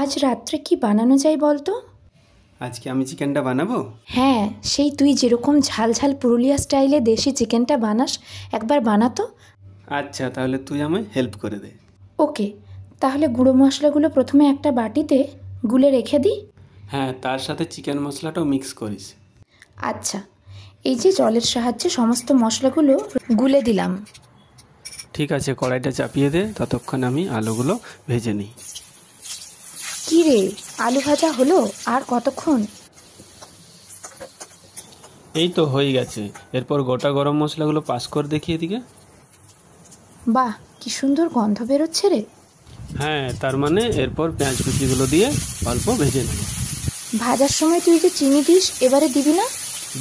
আজ রাত্রে কি বানানো যায় বলতো? আজকে আমি চিকেনটা বানাবো। হ্যাঁ, সেই তুই যেরকম ঝাল ঝাল পুরুলিয়া স্টাইলে দেশি চিকেনটা বানাস, একবার বানাতো। আচ্ছা, তাহলে তুই আমায় হেল্প করে দে। ওকে, তাহলে গুঁড়ো মশলাগুলো প্রথমে একটা বাটিতে গুলে রেখে দিই। হ্যাঁ, তার সাথে চিকেন মশলাটাও মিক্স করিস। আচ্ছা, এই যে জলের সাহায্যে সমস্ত মশলাগুলো গুলে দিলাম। ঠিক আছে, কড়াইটা চাপিয়ে দে, ততক্ষণ আমি আলুগুলো ভেজে নিই। কী রে, আলু ভাজা হলো? আর কতক্ষণ? এই তো হয়ে গেছে। এরপর গোটা গরম মশলাগুলো পাস করে দেখি এদিকে। বাহ, কি সুন্দর গন্ধ বেরোচ্ছে রে। হ্যাঁ, তার মানে এরপর পেঁয়াজ কুচিগুলো দিয়ে অল্প ভেজে নেব। ভাজার সময় তুই যে চিনি দিস, এবারে দিবি না?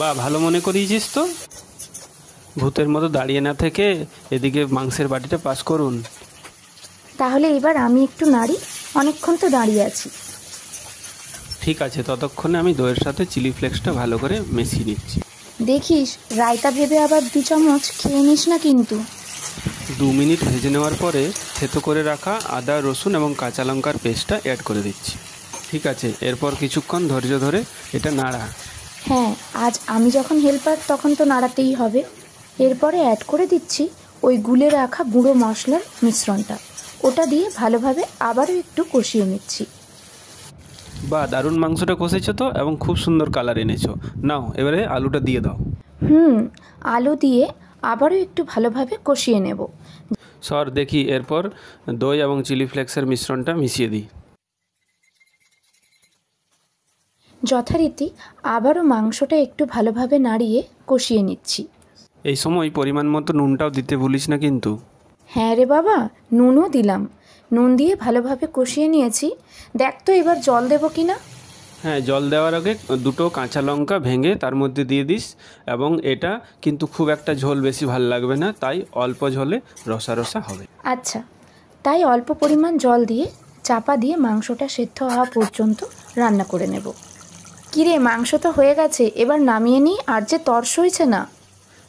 বা ভালো মনে করিয়েছিস তো। ভূতের মতো দাঁড়িয়ে না থেকে এদিকে মাংসের বাটিটা পাস করুন। তাহলে এবার আমি একটু নাড়ি, অনেকক্ষণ তো দাঁড়িয়ে আছি। ঠিক আছে, ততক্ষণে আমি দইয়ের সাথে চিলি ফ্লেক্সটা ভালো করে মিশিয়ে নিচ্ছি। দেখিস, রায়তা ভেবে আবার 2 চামচ খেয়ে নিস না কিন্তু। 2 মিনিট ভেজে নেওয়ার পরে থেতো করে রাখা আদা, রসুন এবং কাঁচা লঙ্কার পেস্টটা অ্যাড করে দিচ্ছি। ঠিক আছে, এরপর কিছুক্ষণ ধৈর্য ধরে এটা নাড়া। হ্যাঁ, আজ আমি যখন হেল্পার তখন তো নাড়াতেই হবে। এরপরে অ্যাড করে দিচ্ছি ওই গুলে রাখা গুঁড়ো মশলার মিশ্রণটা। ওটা দিয়ে ভালোভাবে আবারও একটু কষিয়ে নিচ্ছি। বা দারুণ মাংসটা কষেছো তো, এবং খুব সুন্দর কালার এনেছো। নাও এবারে আলুটা দিয়ে দাও। আলু দিয়ে আবারও একটু ভালোভাবে কষিয়ে নেব। সর দেখি, এরপর দই এবং চিলি ফ্লেক্সের মিশ্রণটা মিশিয়ে দিই। যথারীতি আবারও মাংসটা একটু ভালোভাবে নাড়িয়ে কষিয়ে নিচ্ছি। এই সময় পরিমাণ মতো নুনটাও দিতে ভুলিস না কিন্তু। হ্যাঁ রে বাবা, নুনও দিলাম। নুন দিয়ে ভালোভাবে কষিয়ে নিয়েছি। দেখ তো এবার জল দেবো কি না। হ্যাঁ, জল দেওয়ার আগে 2টো কাঁচা লঙ্কা ভেঙে তার মধ্যে দিয়ে দিস। এবং এটা কিন্তু খুব একটা ঝোল বেশি ভাল লাগবে না, তাই অল্প ঝোলে রসা রসা হবে। আচ্ছা, তাই অল্প পরিমাণ জল দিয়ে চাপা দিয়ে মাংসটা সেদ্ধ হওয়া পর্যন্ত রান্না করে নেব। কিরে, মাংস তো হয়ে গেছে, এবার নামিয়ে নিই, আর যে তর্স হয়েছে না।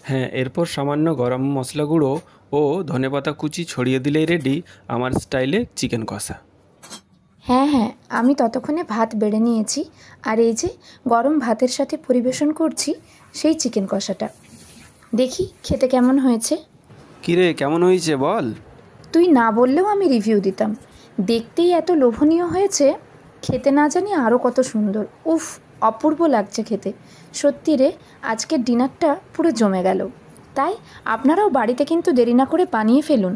হ্যাঁ, এরপর সামান্য গরম মশলা গুঁড়ো ও ধনেপাতা কুচি ছড়িয়ে দিলেই রেডি আমার স্টাইলে চিকেন কষা। হ্যাঁ হ্যাঁ, আমি ততক্ষণে ভাত বেড়ে নিয়েছি, আর এই যে গরম ভাতের সাথে পরিবেশন করছি সেই চিকেন কষাটা। দেখি খেতে কেমন হয়েছে। কিরে, কেমন হয়েছে বল? তুই না বললেও আমি রিভিউ দিতাম। দেখতেই এত লোভনীয় হয়েছে, খেতে না জানি আরও কত সুন্দর। উফ, অপূর্ব লাগছে খেতে। সত্যি রে, আজকের ডিনারটা পুরো জমে গেল। তাই আপনারাও বাড়িতে কিন্তু দেরি না করে বানিয়ে ফেলুন।